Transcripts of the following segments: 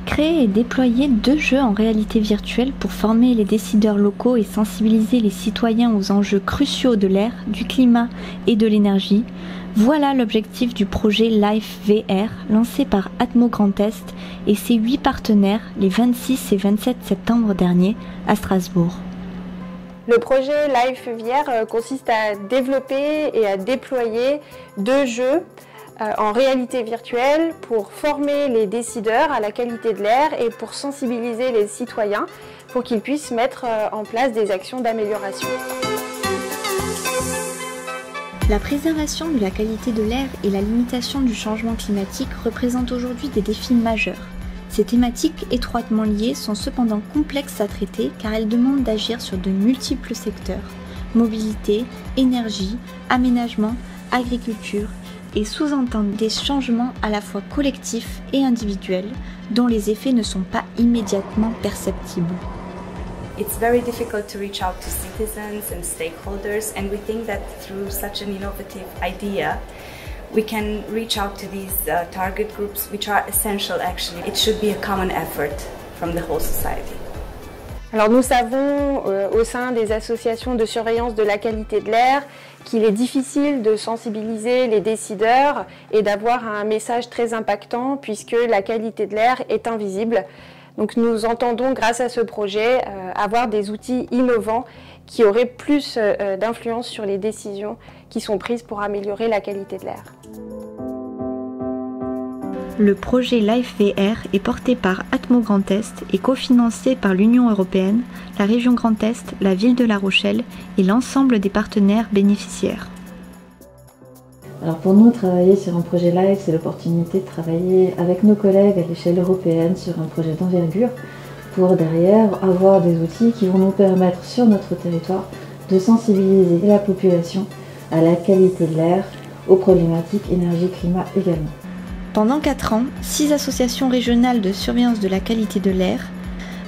Créer et déployer 2 jeux en réalité virtuelle pour former les décideurs locaux et sensibiliser les citoyens aux enjeux cruciaux de l'air, du climat et de l'énergie, voilà l'objectif du projet Life VR lancé par Atmo Grand Est et ses 8 partenaires les 26 et 27 septembre dernier à Strasbourg. Le projet Life VR consiste à développer et à déployer 2 jeux en réalité virtuelle pour former les décideurs à la qualité de l'air et pour sensibiliser les citoyens pour qu'ils puissent mettre en place des actions d'amélioration. La préservation de la qualité de l'air et la limitation du changement climatique représentent aujourd'hui des défis majeurs. Ces thématiques étroitement liées sont cependant complexes à traiter car elles demandent d'agir sur de multiples secteurs: mobilité, énergie, aménagement, agriculture, et sous-entendent des changements à la fois collectifs et individuels dont les effets ne sont pas immédiatement perceptibles. It's very difficult to reach out to citizens and stakeholders, and we think that through such an innovative idea we can reach out to these target groups which are essential actually. It should be a common effort from the whole society. Alors nous savons au sein des associations de surveillance de la qualité de l'air qu'il est difficile de sensibiliser les décideurs et d'avoir un message très impactant puisque la qualité de l'air est invisible. Donc nous entendons grâce à ce projet avoir des outils innovants qui auraient plus d'influence sur les décisions qui sont prises pour améliorer la qualité de l'air. Le projet Life VR est porté par Atmo Grand Est et cofinancé par l'Union européenne, la région Grand Est, la ville de La Rochelle et l'ensemble des partenaires bénéficiaires. Alors pour nous, travailler sur un projet Life, c'est l'opportunité de travailler avec nos collègues à l'échelle européenne sur un projet d'envergure pour derrière avoir des outils qui vont nous permettre sur notre territoire de sensibiliser la population à la qualité de l'air, aux problématiques énergie-climat également. Pendant 4 ans, 6 associations régionales de surveillance de la qualité de l'air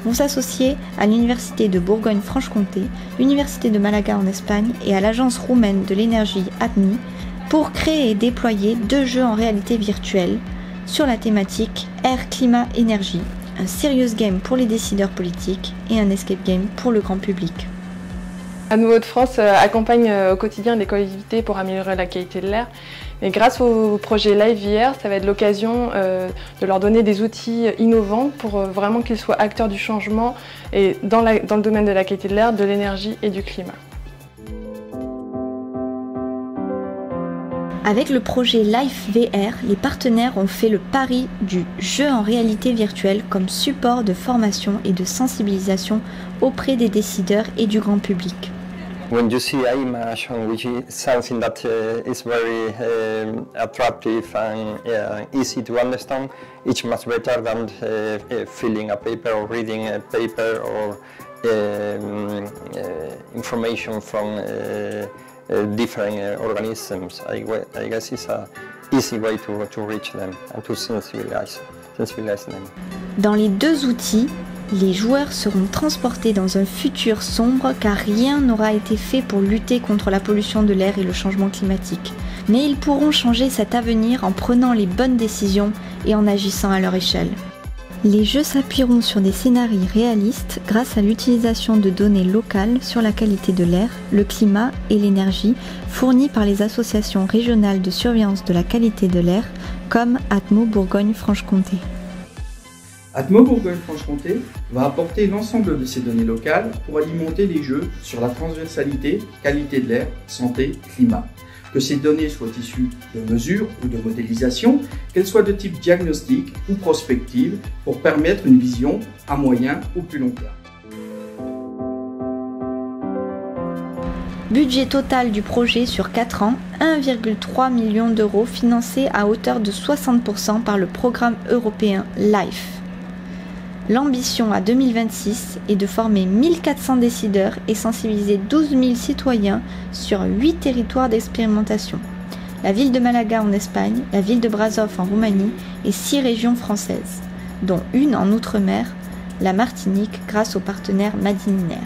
vont s'associer à l'Université de Bourgogne-Franche-Comté, l'Université de Malaga en Espagne et à l'Agence roumaine de l'énergie ATMI pour créer et déployer 2 jeux en réalité virtuelle sur la thématique Air, Climat, Énergie, un serious game pour les décideurs politiques et un escape game pour le grand public. Atmo Hauts-de-France accompagne au quotidien les collectivités pour améliorer la qualité de l'air. Et grâce au projet Live VR, ça va être l'occasion de leur donner des outils innovants pour vraiment qu'ils soient acteurs du changement et dans le domaine de la qualité de l'air, de l'énergie et du climat. Avec le projet Life VR, les partenaires ont fait le pari du jeu en réalité virtuelle comme support de formation et de sensibilisation auprès des décideurs et du grand public. When you see animation, which is something that is very attractive and easy to understand, it's much better than filling a paper or reading a paper or information from different organisms. I guess it's an easy way to reach them and to sensibilize them. Dans les 2 outils, les joueurs seront transportés dans un futur sombre car rien n'aura été fait pour lutter contre la pollution de l'air et le changement climatique. Mais ils pourront changer cet avenir en prenant les bonnes décisions et en agissant à leur échelle. Les jeux s'appuieront sur des scénarios réalistes grâce à l'utilisation de données locales sur la qualité de l'air, le climat et l'énergie fournies par les associations régionales de surveillance de la qualité de l'air comme Atmo Bourgogne-Franche-Comté. Atmo Bourgogne-Franche-Comté va apporter l'ensemble de ces données locales pour alimenter les jeux sur la transversalité, qualité de l'air, santé, climat. Que ces données soient issues de mesures ou de modélisation, qu'elles soient de type diagnostic ou prospective pour permettre une vision à moyen ou plus long terme. Budget total du projet sur 4 ans, 1,3 million d'euros financés à hauteur de 60% par le programme européen LIFE. L'ambition à 2026 est de former 1400 décideurs et sensibiliser 12 000 citoyens sur 8 territoires d'expérimentation. La ville de Malaga en Espagne, la ville de Brasov en Roumanie et 6 régions françaises, dont une en Outre-mer, la Martinique grâce au partenaire Madininer.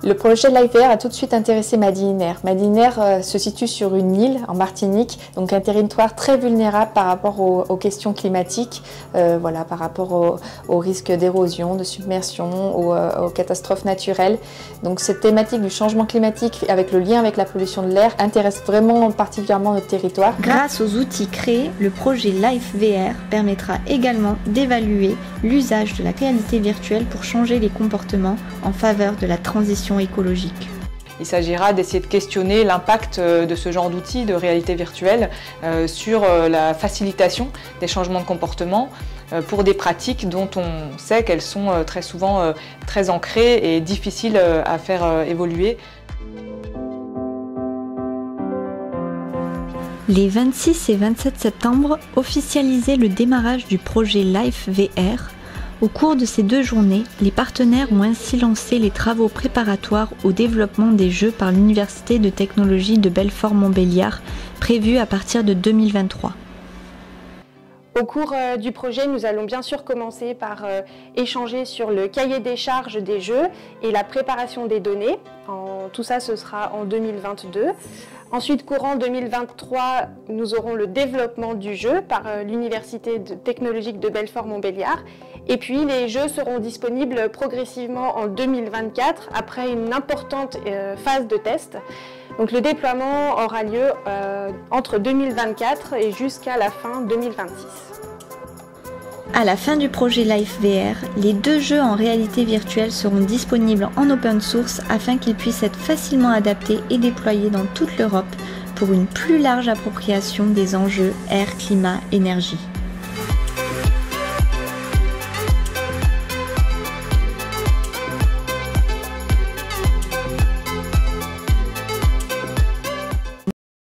Le projet Life VR a tout de suite intéressé Madiner. Madiner se situe sur une île en Martinique, donc un territoire très vulnérable par rapport aux questions climatiques, par rapport aux risques d'érosion, de submersion, aux catastrophes naturelles. Donc cette thématique du changement climatique avec le lien avec la pollution de l'air intéresse vraiment particulièrement notre territoire. Grâce aux outils créés, le projet Life VR permettra également d'évaluer l'usage de la réalité virtuelle pour changer les comportements en faveur de la transition écologique. Il s'agira d'essayer de questionner l'impact de ce genre d'outils de réalité virtuelle sur la facilitation des changements de comportement pour des pratiques dont on sait qu'elles sont très souvent très ancrées et difficiles à faire évoluer. Les 26 et 27 septembre officialisaient le démarrage du projet Life VR. Au cours de ces 2 journées, les partenaires ont ainsi lancé les travaux préparatoires au développement des jeux par l'Université de technologie de Belfort-Montbéliard, prévus à partir de 2023. Au cours du projet, nous allons bien sûr commencer par échanger sur le cahier des charges des jeux et la préparation des données. Tout ça, ce sera en 2022. Ensuite, courant 2023, nous aurons le développement du jeu par l'Université technologique de Belfort-Montbéliard. Et puis, les jeux seront disponibles progressivement en 2024, après une importante phase de test. Donc, le déploiement aura lieu entre 2024 et jusqu'à la fin 2026. À la fin du projet Life VR, les 2 jeux en réalité virtuelle seront disponibles en open source afin qu'ils puissent être facilement adaptés et déployés dans toute l'Europe pour une plus large appropriation des enjeux air, climat, énergie.